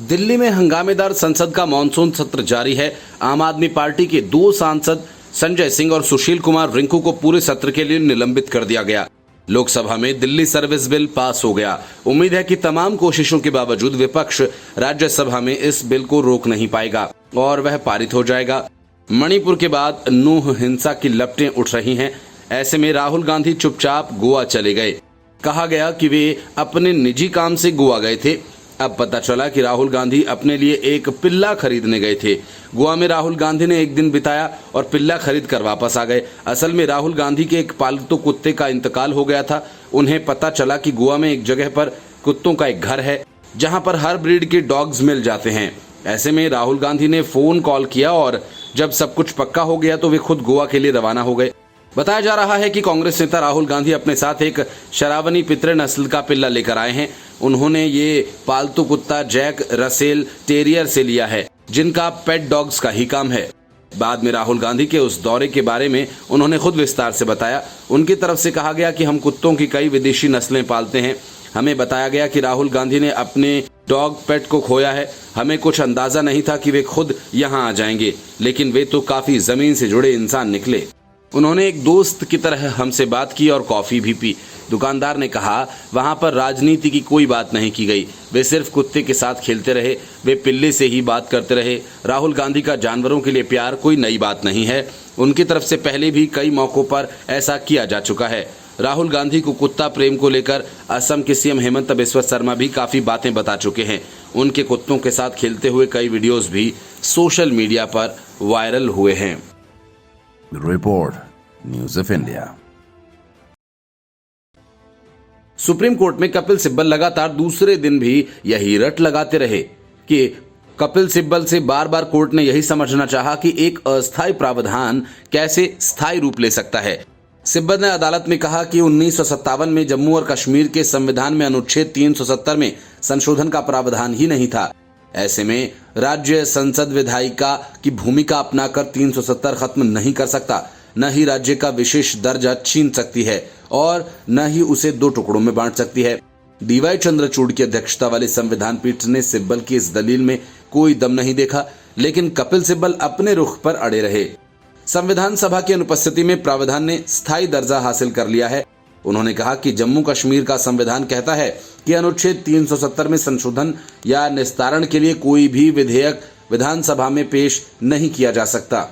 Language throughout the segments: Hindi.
दिल्ली में हंगामेदार संसद का मानसून सत्र जारी है। आम आदमी पार्टी के 2 सांसद संजय सिंह और सुशील कुमार रिंकू को पूरे सत्र के लिए निलंबित कर दिया गया। लोकसभा में दिल्ली सर्विस बिल पास हो गया। उम्मीद है कि तमाम कोशिशों के बावजूद विपक्ष राज्यसभा में इस बिल को रोक नहीं पाएगा और वह पारित हो जाएगा। मणिपुर के बाद नूह हिंसा की लपटें उठ रही हैं। ऐसे में राहुल गांधी चुपचाप गोवा चले गए। कहा गया कि वे अपने निजी काम से गोवा गए थे। अब पता चला कि राहुल गांधी अपने लिए एक पिल्ला खरीदने गए थे। गोवा में राहुल गांधी ने एक दिन बिताया और पिल्ला खरीद कर वापस आ गए। असल में राहुल गांधी के एक पालतू कुत्ते का इंतकाल हो गया था। उन्हें पता चला कि गोवा में एक जगह पर कुत्तों का एक घर है जहां पर हर ब्रीड के डॉग्स मिल जाते हैं। ऐसे में राहुल गांधी ने फोन कॉल किया और जब सब कुछ पक्का हो गया तो वे खुद गोवा के लिए रवाना हो गए। बताया जा रहा है कि कांग्रेस नेता राहुल गांधी अपने साथ एक शरावनी पितरे नस्ल का पिल्ला लेकर आए हैं। उन्होंने ये पालतू कुत्ता जैक रसेल टेरियर से लिया है, जिनका पेट डॉग्स का ही काम है। बाद में राहुल गांधी के उस दौरे के बारे में उन्होंने खुद विस्तार से बताया। उनकी तरफ से कहा गया कि हम कुत्तों की कई विदेशी नस्लें पालते हैं। हमें बताया गया कि राहुल गांधी ने अपने डॉग पेट को खोया है। हमें कुछ अंदाजा नहीं था कि वे खुद यहाँ आ जाएंगे, लेकिन वे तो काफी जमीन से जुड़े इंसान निकले। उन्होंने एक दोस्त की तरह हमसे बात की और कॉफी भी पी। दुकानदार ने कहा वहां पर राजनीति की कोई बात नहीं की गई। वे सिर्फ कुत्ते के साथ खेलते रहे। वे पिल्ले से ही बात करते रहे। राहुल गांधी का जानवरों के लिए प्यार कोई नई बात नहीं है। उनकी तरफ से पहले भी कई मौकों पर ऐसा किया जा चुका है। राहुल गांधी को कुत्ता प्रेम को लेकर असम के सीएम हेमंत बिस्वा शर्मा भी काफी बातें बता चुके हैं। उनके कुत्तों के साथ खेलते हुए कई वीडियोस भी सोशल मीडिया पर वायरल हुए हैं। Report news of India. Supreme court में कपिल सिब्बल लगातार दूसरे दिन भी यही रट लगाते रहे कि कपिल सिब्बल से बार बार कोर्ट ने यही समझना चाहा कि एक अस्थायी प्रावधान कैसे स्थायी रूप ले सकता है। सिब्बल ने अदालत में कहा कि 1957 में जम्मू और कश्मीर के संविधान में अनुच्छेद 370 में संशोधन का प्रावधान ही नहीं था। ऐसे में राज्य संसद विधायिका की भूमिका अपनाकर 370 खत्म नहीं कर सकता, न ही राज्य का विशेष दर्जा छीन सकती है और न ही उसे 2 टुकड़ों में बांट सकती है। डीवाई चंद्रचूड़ की अध्यक्षता वाली संविधान पीठ ने सिब्बल की इस दलील में कोई दम नहीं देखा, लेकिन कपिल सिब्बल अपने रुख पर अड़े रहे। संविधान सभा की अनुपस्थिति में प्रावधान ने स्थायी दर्जा हासिल कर लिया है। उन्होंने कहा कि जम्मू कश्मीर का संविधान कहता है कि अनुच्छेद 370 में संशोधन या निस्तारण के लिए कोई भी विधेयक विधानसभा में पेश नहीं किया जा सकता।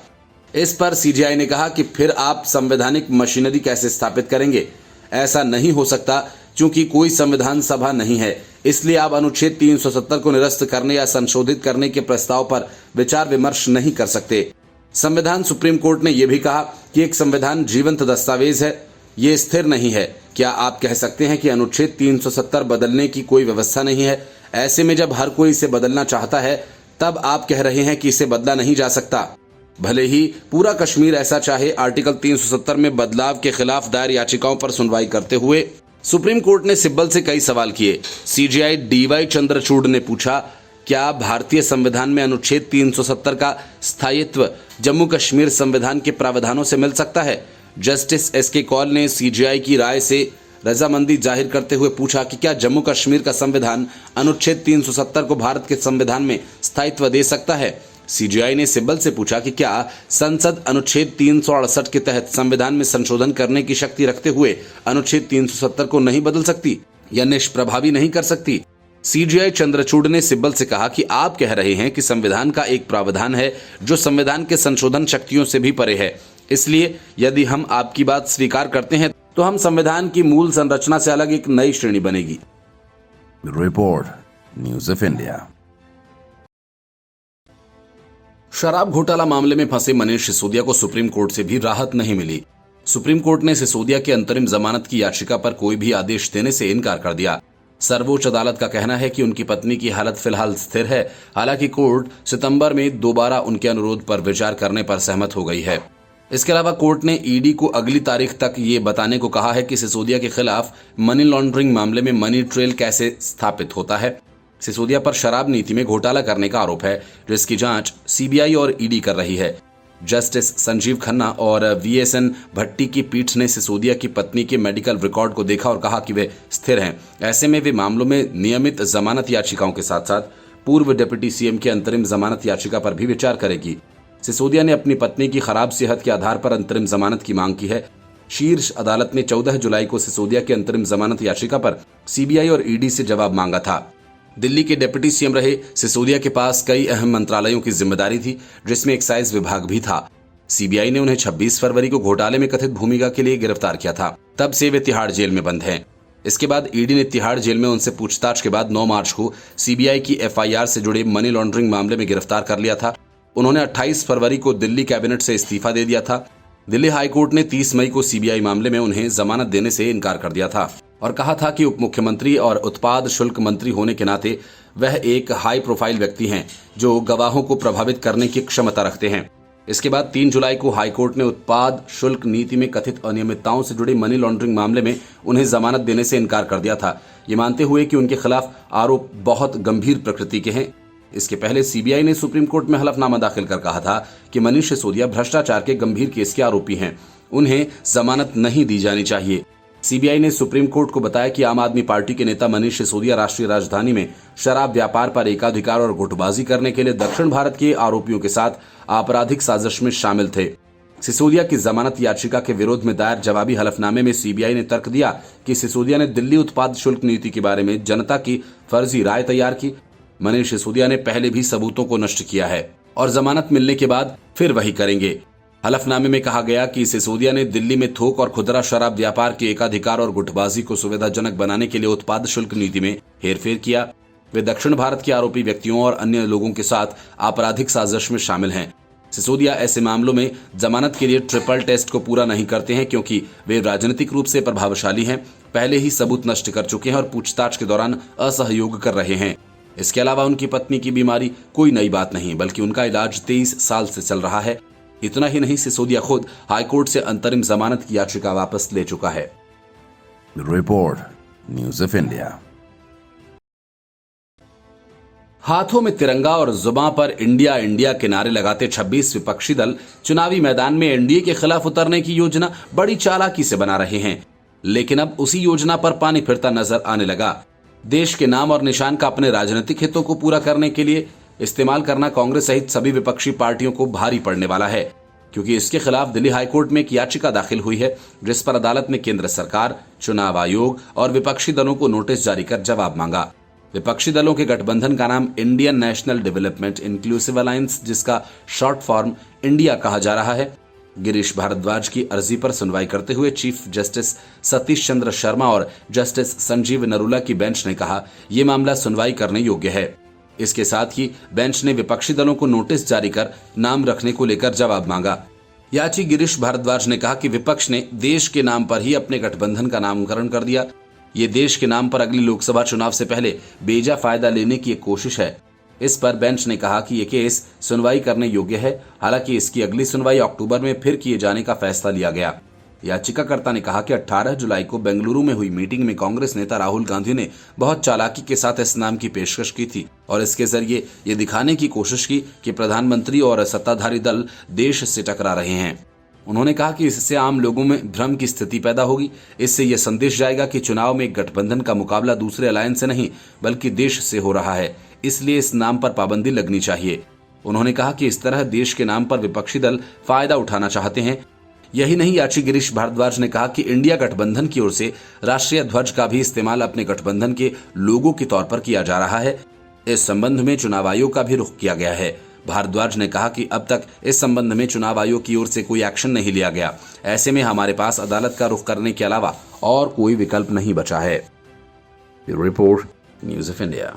इस पर सीजेआई ने कहा कि फिर आप संवैधानिक मशीनरी कैसे स्थापित करेंगे? ऐसा नहीं हो सकता क्योंकि कोई संविधान सभा नहीं है, इसलिए आप अनुच्छेद 370 को निरस्त करने या संशोधित करने के प्रस्ताव पर विचार विमर्श नहीं कर सकते। संविधान सुप्रीम कोर्ट ने यह भी कहा कि एक संविधान जीवंत दस्तावेज है, ये स्थिर नहीं है। क्या आप कह सकते हैं कि अनुच्छेद 370 बदलने की कोई व्यवस्था नहीं है? ऐसे में जब हर कोई इसे बदलना चाहता है तब आप कह रहे हैं कि इसे बदला नहीं जा सकता। भले ही पूरा कश्मीर ऐसा चाहे। आर्टिकल 370 में बदलाव के खिलाफ दायर याचिकाओं पर सुनवाई करते हुए सुप्रीम कोर्ट ने सिब्बल से कई सवाल किए। सीजेआई डीवाई चंद्रचूड़ ने पूछा, क्या भारतीय संविधान में अनुच्छेद 370 का स्थायित्व जम्मू कश्मीर संविधान के प्रावधानों से मिल सकता है? जस्टिस एसके कौल ने सीजेआई की राय से रजामंदी जाहिर करते हुए पूछा कि क्या जम्मू कश्मीर का संविधान अनुच्छेद 370 को भारत के संविधान में स्थायित्व दे सकता है? सीजेआई ने सिब्बल से पूछा कि क्या संसद अनुच्छेद 368 के तहत संविधान में संशोधन करने की शक्ति रखते हुए अनुच्छेद 370 को नहीं बदल सकती या निष्प्रभावी नहीं कर सकती? सीजेआई चंद्रचूड़ ने सिब्बल से कहा कि आप कह रहे हैं कि संविधान का एक प्रावधान है जो संविधान के संशोधन शक्तियों से भी परे है, इसलिए यदि हम आपकी बात स्वीकार करते हैं तो हम संविधान की मूल संरचना से अलग एक नई श्रेणी बनेगी। Report news of India. शराब घोटाला मामले में फंसे मनीष सिसोदिया को सुप्रीम कोर्ट से भी राहत नहीं मिली। सुप्रीम कोर्ट ने सिसोदिया की अंतरिम जमानत की याचिका पर कोई भी आदेश देने से इनकार कर दिया। सर्वोच्च अदालत का कहना है कि उनकी पत्नी की हालत फिलहाल स्थिर है। हालांकि कोर्ट सितंबर में दोबारा उनके अनुरोध पर विचार करने पर सहमत हो गई है। इसके अलावा कोर्ट ने ईडी को अगली तारीख तक ये बताने को कहा है कि सिसोदिया के खिलाफ मनी लॉन्ड्रिंग मामले में मनी ट्रेल कैसे स्थापित होता है। सिसोदिया पर शराब नीति में घोटाला करने का आरोप है, जिसकी जांच सीबीआई और ईडी कर रही है। जस्टिस संजीव खन्ना और वीएसएन भट्टी की पीठ ने सिसोदिया की पत्नी के मेडिकल रिकॉर्ड को देखा और कहा कि वे स्थिर हैं। ऐसे में वे मामलों में नियमित जमानत याचिकाओं के साथ साथ पूर्व डिप्टी सीएम की अंतरिम जमानत याचिका पर भी विचार करेगी। सिसोदिया ने अपनी पत्नी की खराब सेहत के आधार पर अंतरिम जमानत की मांग की है। शीर्ष अदालत ने 14 जुलाई को सिसोदिया की अंतरिम जमानत याचिका पर सीबीआई और ईडी से जवाब मांगा था। दिल्ली के डिप्टी सीएम रहे सिसोदिया के पास कई अहम मंत्रालयों की जिम्मेदारी थी, जिसमें एक्साइज विभाग भी था। सीबीआई ने उन्हें 26 फरवरी को घोटाले में कथित भूमिका के लिए गिरफ्तार किया था। तब से वे तिहाड़ जेल में बंद हैं। इसके बाद ईडी ने तिहाड़ जेल में उनसे पूछताछ के बाद 9 मार्च को सीबीआई की एफआईआर से जुड़े मनी लॉन्ड्रिंग मामले में गिरफ्तार कर लिया था। उन्होंने 28 फरवरी को दिल्ली कैबिनेट से इस्तीफा दे दिया था। दिल्ली हाईकोर्ट ने 30 मई को सीबीआई मामले में उन्हें जमानत देने से इनकार कर दिया था और कहा था कि उप मुख्यमंत्री और उत्पाद शुल्क मंत्री होने के नाते वह एक हाई प्रोफाइल व्यक्ति हैं जो गवाहों को प्रभावित करने की क्षमता रखते हैं। इसके बाद 3 जुलाई को हाईकोर्ट ने उत्पाद शुल्क नीति में कथित अनियमितताओं से जुड़े मनी लॉन्ड्रिंग मामले में उन्हें जमानत देने से इनकार कर दिया था, ये मानते हुए कि उनके खिलाफ आरोप बहुत गंभीर प्रकृति के हैं। इसके पहले सीबीआई ने सुप्रीम कोर्ट में हलफनामा दाखिल कर कहा था कि मनीष सिसोदिया भ्रष्टाचार के गंभीर केस के आरोपी हैं, उन्हें जमानत नहीं दी जानी चाहिए। सीबीआई ने सुप्रीम कोर्ट को बताया कि आम आदमी पार्टी के नेता मनीष सिसोदिया राष्ट्रीय राजधानी में शराब व्यापार पर एकाधिकार और गुटबाजी करने के लिए दक्षिण भारत के आरोपियों के साथ आपराधिक साजिश में शामिल थे। सिसोदिया की जमानत याचिका के विरोध में दायर जवाबी हलफनामे में सीबीआई ने तर्क दिया कि सिसोदिया ने दिल्ली उत्पाद शुल्क नीति के बारे में जनता की फर्जी राय तैयार की। मनीष सिसोदिया ने पहले भी सबूतों को नष्ट किया है और जमानत मिलने के बाद फिर वही करेंगे। हलफनामे में कहा गया कि सिसोदिया ने दिल्ली में थोक और खुदरा शराब व्यापार के एकाधिकार और गुटबाजी को सुविधाजनक बनाने के लिए उत्पाद शुल्क नीति में हेरफेर किया। वे दक्षिण भारत के आरोपी व्यक्तियों और अन्य लोगों के साथ आपराधिक साजिश में शामिल हैं। सिसोदिया ऐसे मामलों में जमानत के लिए ट्रिपल टेस्ट को पूरा नहीं करते हैं क्योंकि वे राजनीतिक रूप से प्रभावशाली हैं, पहले ही सबूत नष्ट कर चुके हैं और पूछताछ के दौरान असहयोग कर रहे हैं। इसके अलावा उनकी पत्नी की बीमारी कोई नई बात नहीं, बल्कि उनका इलाज 23 साल से चल रहा है। इतना ही नहीं, सिसोदिया खुद हाईकोर्ट से अंतरिम जमानत की याचिका वापस ले चुका है। Report news of India. हाथों में तिरंगा और जुबां पर इंडिया इंडिया के नारे लगाते 26 विपक्षी दल चुनावी मैदान में एनडीए के खिलाफ उतरने की योजना बड़ी चालाकी से बना रहे हैं, लेकिन अब उसी योजना पर पानी फिरता नजर आने लगा। देश के नाम और निशान का अपने राजनीतिक हितों को पूरा करने के लिए इस्तेमाल करना कांग्रेस सहित सभी विपक्षी पार्टियों को भारी पड़ने वाला है, क्योंकि इसके खिलाफ दिल्ली हाईकोर्ट में एक याचिका दाखिल हुई है, जिस पर अदालत ने केंद्र सरकार, चुनाव आयोग और विपक्षी दलों को नोटिस जारी कर जवाब मांगा। विपक्षी दलों के गठबंधन का नाम Indian national development inclusive alliance, जिसका शॉर्ट फॉर्म इंडिया कहा जा रहा है। गिरीश भारद्वाज की अर्जी पर सुनवाई करते हुए चीफ जस्टिस सतीश चंद्र शर्मा और जस्टिस संजीव नरूला की बेंच ने कहा, यह मामला सुनवाई करने योग्य है। इसके साथ ही बेंच ने विपक्षी दलों को नोटिस जारी कर नाम रखने को लेकर जवाब मांगा। याची गिरीश भारद्वाज ने कहा कि विपक्ष ने देश के नाम पर ही अपने गठबंधन का नामकरण कर दिया। ये देश के नाम पर अगली लोकसभा चुनाव से पहले बेजा फायदा लेने की एक कोशिश है। इस पर बेंच ने कहा कि यह केस सुनवाई करने योग्य है। हालांकि इसकी अगली सुनवाई अक्टूबर में फिर किए जाने का फैसला लिया गया। याचिकाकर्ता ने कहा कि 18 जुलाई को बेंगलुरु में हुई मीटिंग में कांग्रेस नेता राहुल गांधी ने बहुत चालाकी के साथ इस नाम की पेशकश की थी और इसके जरिए ये दिखाने की कोशिश की कि प्रधानमंत्री और सत्ताधारी दल देश से टकरा रहे हैं। उन्होंने कहा कि इससे आम लोगों में भ्रम की स्थिति पैदा होगी। इससे यह संदेश जाएगा कि चुनाव में एक गठबंधन का मुकाबला दूसरे अलायंस से नहीं बल्कि देश से हो रहा है, इसलिए इस नाम पर पाबंदी लगनी चाहिए। उन्होंने कहा कि इस तरह देश के नाम पर विपक्षी दल फायदा उठाना चाहते हैं। यही नहीं, याची गिरीश भारद्वाज ने कहा कि इंडिया गठबंधन की ओर से राष्ट्रीय ध्वज का भी इस्तेमाल अपने गठबंधन के लोगो के तौर पर किया जा रहा है। इस संबंध में चुनाव आयोग का भी रुख किया गया है। भारद्वाज ने कहा कि अब तक इस संबंध में चुनाव आयोग की ओर से कोई एक्शन नहीं लिया गया। ऐसे में हमारे पास अदालत का रुख करने के अलावा और कोई विकल्प नहीं बचा है। Report news of India.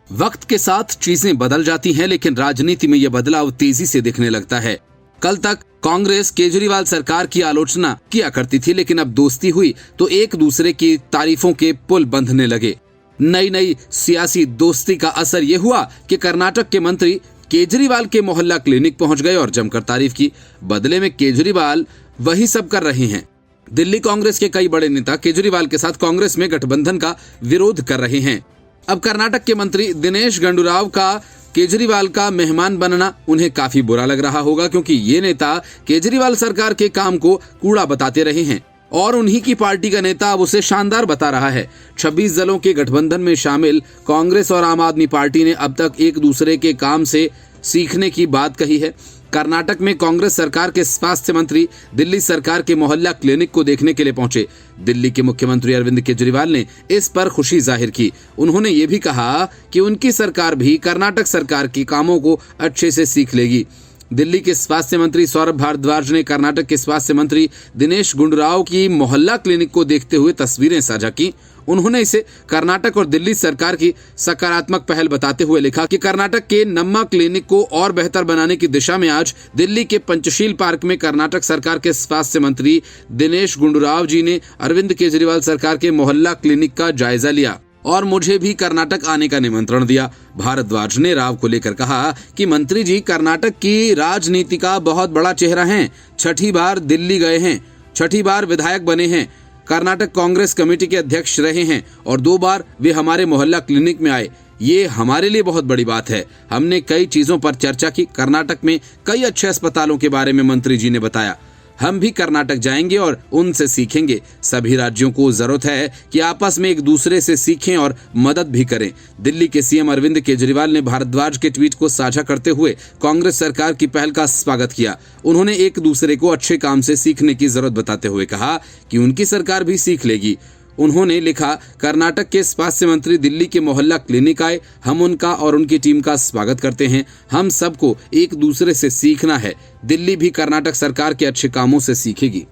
वक्त के साथ चीजें बदल जाती हैं, लेकिन राजनीति में यह बदलाव तेजी से दिखने लगता है। कल तक कांग्रेस केजरीवाल सरकार की आलोचना किया करती थी, लेकिन अब दोस्ती हुई तो एक दूसरे की तारीफों के पुल बंधने लगे। नई नई सियासी दोस्ती का असर यह हुआ कि कर्नाटक के मंत्री केजरीवाल के मोहल्ला क्लिनिक पहुंच गए और जमकर तारीफ की। बदले में केजरीवाल वही सब कर रहे हैं। दिल्ली कांग्रेस के कई बड़े नेता केजरीवाल के साथ कांग्रेस में गठबंधन का विरोध कर रहे हैं। अब कर्नाटक के मंत्री दिनेश गुंडूराव का केजरीवाल का मेहमान बनना उन्हें काफी बुरा लग रहा होगा, क्योंकि ये नेता केजरीवाल सरकार के काम को कूड़ा बताते रहे हैं और उन्हीं की पार्टी का नेता अब उसे शानदार बता रहा है। 26 दलों के गठबंधन में शामिल कांग्रेस और आम आदमी पार्टी ने अब तक एक दूसरे के काम से सीखने की बात कही है। कर्नाटक में कांग्रेस सरकार के स्वास्थ्य मंत्री दिल्ली सरकार के मोहल्ला क्लिनिक को देखने के लिए पहुंचे। दिल्ली के मुख्यमंत्री अरविंद केजरीवाल ने इस पर खुशी जाहिर की। उन्होंने ये भी कहा कि उनकी सरकार भी कर्नाटक सरकार के कामों को अच्छे से सीख लेगी। दिल्ली के स्वास्थ्य मंत्री सौरभ भारद्वाज ने कर्नाटक के स्वास्थ्य मंत्री दिनेश गुंडूराव की मोहल्ला क्लिनिक को देखते हुए तस्वीरें साझा की। उन्होंने इसे कर्नाटक और दिल्ली सरकार की सकारात्मक पहल बताते हुए लिखा कि कर्नाटक के नम्मा क्लिनिक को और बेहतर बनाने की दिशा में आज दिल्ली के पंचशील पार्क में कर्नाटक सरकार के स्वास्थ्य मंत्री दिनेश गुंडूराव जी ने अरविंद केजरीवाल सरकार के मोहल्ला क्लिनिक का जायजा लिया और मुझे भी कर्नाटक आने का निमंत्रण दिया। भारद्वाज ने राव को लेकर कहा कि मंत्री जी कर्नाटक की राजनीति का बहुत बड़ा चेहरा हैं। 6ठी बार दिल्ली गए हैं, 6ठी बार विधायक बने हैं, कर्नाटक कांग्रेस कमेटी के अध्यक्ष रहे हैं और 2 बार वे हमारे मोहल्ला क्लिनिक में आए। ये हमारे लिए बहुत बड़ी बात है। हमने कई चीजों पर चर्चा की। कर्नाटक में कई अच्छे अस्पतालों के बारे में मंत्री जी ने बताया। हम भी कर्नाटक जाएंगे और उनसे सीखेंगे। सभी राज्यों को जरूरत है कि आपस में एक दूसरे से सीखें और मदद भी करें। दिल्ली के सीएम अरविंद केजरीवाल ने भारद्वाज के ट्वीट को साझा करते हुए कांग्रेस सरकार की पहल का स्वागत किया। उन्होंने एक दूसरे को अच्छे काम से सीखने की जरूरत बताते हुए कहा कि उनकी सरकार भी सीख लेगी। उन्होंने लिखा, कर्नाटक के स्वास्थ्य मंत्री दिल्ली के मोहल्ला क्लिनिक आए। हम उनका और उनकी टीम का स्वागत करते हैं। हम सबको एक दूसरे से सीखना है। दिल्ली भी कर्नाटक सरकार के अच्छे कामों से सीखेगी।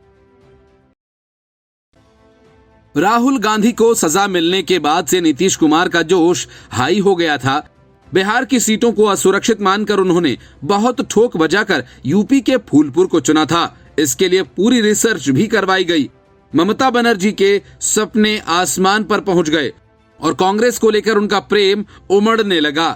राहुल गांधी को सजा मिलने के बाद से नीतीश कुमार का जोश हाई हो गया था। बिहार की सीटों को असुरक्षित मानकर उन्होंने बहुत ठोक बजाकर यूपी के फूलपुर को चुना था। इसके लिए पूरी रिसर्च भी करवाई गई। ममता बनर्जी के सपने आसमान पर पहुंच गए और कांग्रेस को लेकर उनका प्रेम उमड़ने लगा।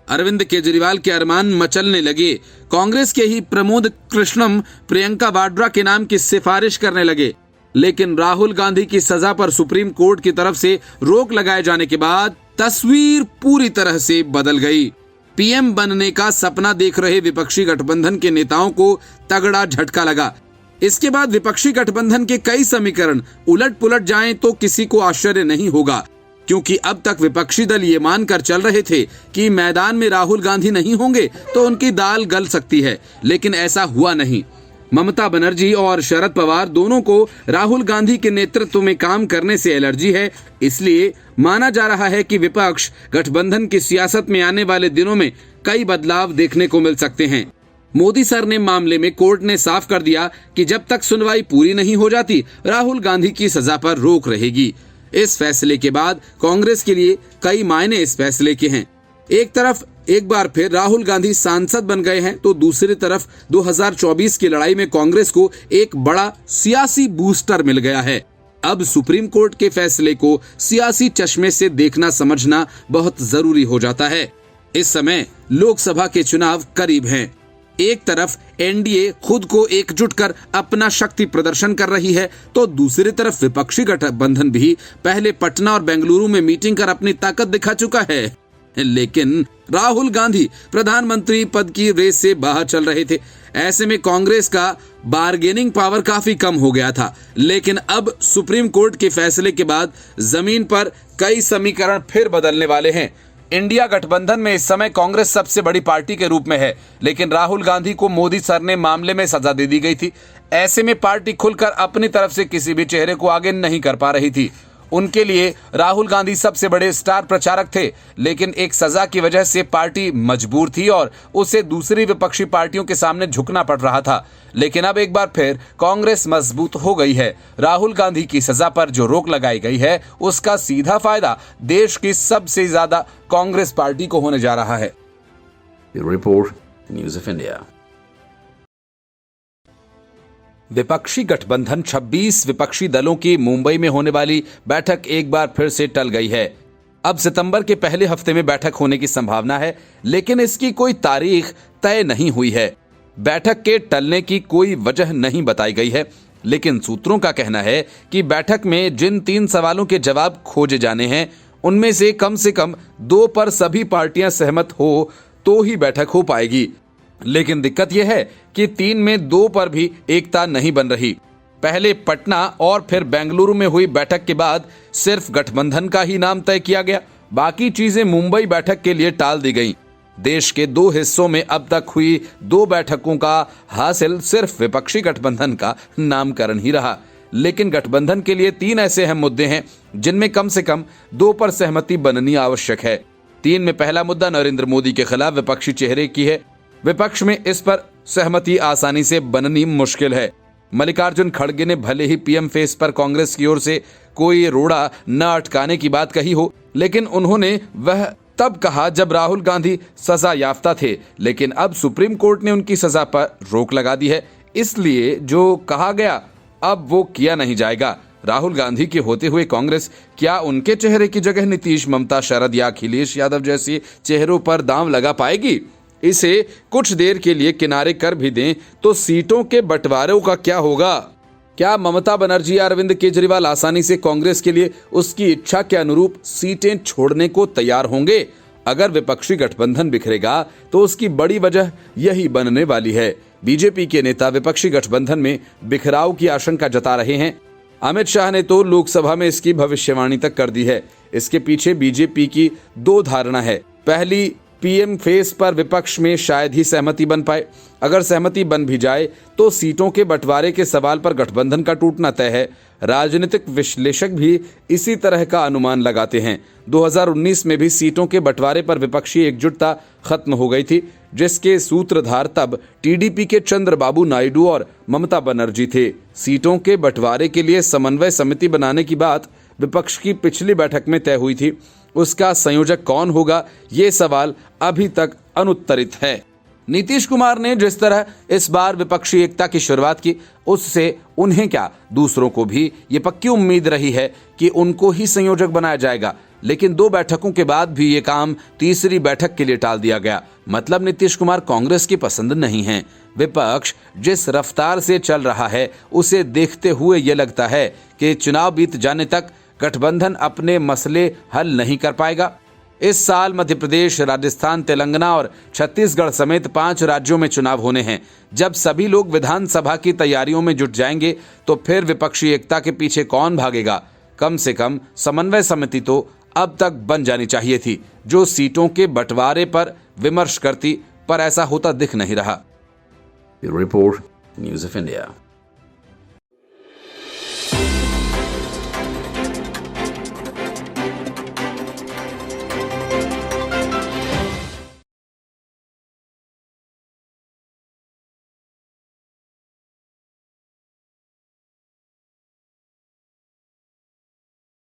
अरविंद केजरीवाल के अरमान मचलने लगे। कांग्रेस के ही प्रमोद कृष्णम प्रियंका वाड्रा के नाम की सिफारिश करने लगे। लेकिन राहुल गांधी की सजा पर सुप्रीम कोर्ट की तरफ से रोक लगाए जाने के बाद तस्वीर पूरी तरह से बदल गई। पीएम बनने का सपना देख रहे विपक्षी गठबंधन के नेताओं को तगड़ा झटका लगा। इसके बाद विपक्षी गठबंधन के कई समीकरण उलट पुलट जाएं तो किसी को आश्चर्य नहीं होगा, क्योंकि अब तक विपक्षी दल ये मानकर चल रहे थे कि मैदान में राहुल गांधी नहीं होंगे तो उनकी दाल गल सकती है, लेकिन ऐसा हुआ नहीं। ममता बनर्जी और शरद पवार दोनों को राहुल गांधी के नेतृत्व में काम करने से एलर्जी है। इसलिए माना जा रहा है कि विपक्ष गठबंधन की सियासत में आने वाले दिनों में कई बदलाव देखने को मिल सकते हैं। मोदी सर ने मामले में कोर्ट ने साफ कर दिया कि जब तक सुनवाई पूरी नहीं हो जाती राहुल गांधी की सजा पर रोक रहेगी। इस फैसले के बाद कांग्रेस के लिए कई मायने इस फैसले के हैं। एक तरफ एक बार फिर राहुल गांधी सांसद बन गए हैं तो दूसरी तरफ 2024 की लड़ाई में कांग्रेस को एक बड़ा सियासी बूस्टर मिल गया है। अब सुप्रीम कोर्ट के फैसले को सियासी चश्मे से देखना समझना बहुत जरूरी हो जाता है। इस समय लोकसभा के चुनाव करीब हैं। एक तरफ एनडीए खुद को एकजुट कर अपना शक्ति प्रदर्शन कर रही है तो दूसरी तरफ विपक्षी गठबंधन भी पहले पटना और बेंगलुरु में मीटिंग कर अपनी ताकत दिखा चुका है। लेकिन राहुल गांधी प्रधानमंत्री पद की रेस से बाहर चल रहे थे। ऐसे में कांग्रेस का बार्गेनिंग पावर काफी कम हो गया था। लेकिन अब सुप्रीम कोर्ट के फैसले के बाद जमीन पर कई समीकरण फिर बदलने वाले हैं। इंडिया गठबंधन में इस समय कांग्रेस सबसे बड़ी पार्टी के रूप में है, लेकिन राहुल गांधी को मोदी सर ने मामले में सजा दे दी गई थी। ऐसे में पार्टी खुलकर अपनी तरफ से किसी भी चेहरे को आगे नहीं कर पा रही थी। उनके लिए राहुल गांधी सबसे बड़े स्टार प्रचारक थे, लेकिन एक सजा की वजह से पार्टी मजबूर थी और उसे दूसरी विपक्षी पार्टियों के सामने झुकना पड़ रहा था। लेकिन अब एक बार फिर कांग्रेस मजबूत हो गई है। राहुल गांधी की सजा पर जो रोक लगाई गई है उसका सीधा फायदा देश की सबसे ज्यादा कांग्रेस पार्टी को होने जा रहा है। Report news of India. विपक्षी गठबंधन 26 विपक्षी दलों की मुंबई में होने वाली बैठक एक बार फिर से टल गई है। अब सितंबर के पहले हफ्ते में बैठक होने की संभावना है, लेकिन इसकी कोई तारीख तय नहीं हुई है। बैठक के टलने की कोई वजह नहीं बताई गई है, लेकिन सूत्रों का कहना है कि बैठक में जिन 3 सवालों के जवाब खोजे जाने हैं उनमें से कम 2 पर सभी पार्टियां सहमत हो तो ही बैठक हो पाएगी। लेकिन दिक्कत यह है कि 3 में 2 पर भी एकता नहीं बन रही। पहले पटना और फिर बेंगलुरु में हुई बैठक के बाद सिर्फ गठबंधन का ही नाम तय किया गया, बाकी चीजें मुंबई बैठक के लिए टाल दी गईं। देश के 2 हिस्सों में अब तक हुई 2 बैठकों का हासिल सिर्फ विपक्षी गठबंधन का नामकरण ही रहा। लेकिन गठबंधन के लिए 3 ऐसे अहम मुद्दे हैं जिनमें कम से कम 2 पर सहमति बननी आवश्यक है। 3 में पहला मुद्दा नरेंद्र मोदी के खिलाफ विपक्षी चेहरे की है। विपक्ष में इस पर सहमति आसानी से बननी मुश्किल है। मल्लिकार्जुन खड़गे ने भले ही पीएम फेस पर कांग्रेस की ओर से कोई रोड़ा न अटकाने की बात कही हो, लेकिन उन्होंने वह तब कहा जब राहुल गांधी सजा याफ्ता थे, लेकिन अब सुप्रीम कोर्ट ने उनकी सजा पर रोक लगा दी है। इसलिए जो कहा गया अब वो किया नहीं जाएगा। राहुल गांधी के होते हुए कांग्रेस क्या उनके चेहरे की जगह नीतीश, ममता, शरद या अखिलेश यादव जैसे चेहरों पर दांव लगा पाएगी? इसे कुछ देर के लिए किनारे कर भी दें तो सीटों के बंटवारों का क्या होगा? क्या ममता बनर्जी या अरविंद केजरीवाल आसानी से कांग्रेस के लिए उसकी इच्छा के अनुरूप सीटें छोड़ने को तैयार होंगे? अगर विपक्षी गठबंधन बिखरेगा तो उसकी बड़ी वजह यही बनने वाली है। बीजेपी के नेता विपक्षी गठबंधन में बिखराव की आशंका जता रहे हैं। अमित शाह ने तो लोकसभा में इसकी भविष्यवाणी तक कर दी है। इसके पीछे बीजेपी की 2 धारणा है। पहली, पीएम फेस पर विपक्ष में शायद ही सहमति बन पाए। अगर सहमति बन भी जाए तो सीटों के बंटवारे के सवाल पर गठबंधन का टूटना तय है। राजनीतिक विश्लेषक भी इसी तरह का अनुमान लगाते हैं। 2019 में भी सीटों के बंटवारे पर विपक्षी एकजुटता खत्म हो गई थी, जिसके सूत्रधार तब टीडीपी के चंद्रबाबू नायडू और ममता बनर्जी थे। सीटों के बंटवारे के लिए समन्वय समिति बनाने की बात विपक्ष की पिछली बैठक में तय हुई थी। उसका संयोजक कौन होगा, ये सवाल अभी तक अनुत्तरित है। नीतीश कुमार ने जिस तरह इस बार विपक्षी एकता की शुरुआत की, उससे उन्हें क्या दूसरों को भी ये पक्की उम्मीद रही है कि उनको ही संयोजक बनाया जाएगा। लेकिन 2 बैठकों के बाद भी ये काम तीसरी बैठक के लिए टाल दिया गया। मतलब नीतीश कुमार कांग्रेस की पसंद नहीं है। विपक्ष जिस रफ्तार से चल रहा है उसे देखते हुए ये लगता है कि चुनाव बीत जाने तक गठबंधन अपने मसले हल नहीं कर पाएगा। इस साल मध्य प्रदेश, राजस्थान, तेलंगाना और छत्तीसगढ़ समेत 5 राज्यों में चुनाव होने हैं। जब सभी लोग विधानसभा की तैयारियों में जुट जाएंगे तो फिर विपक्षी एकता के पीछे कौन भागेगा? कम से कम समन्वय समिति तो अब तक बन जानी चाहिए थी, जो सीटों के बंटवारे पर विमर्श करती, पर ऐसा होता दिख नहीं रहा। Report news of India.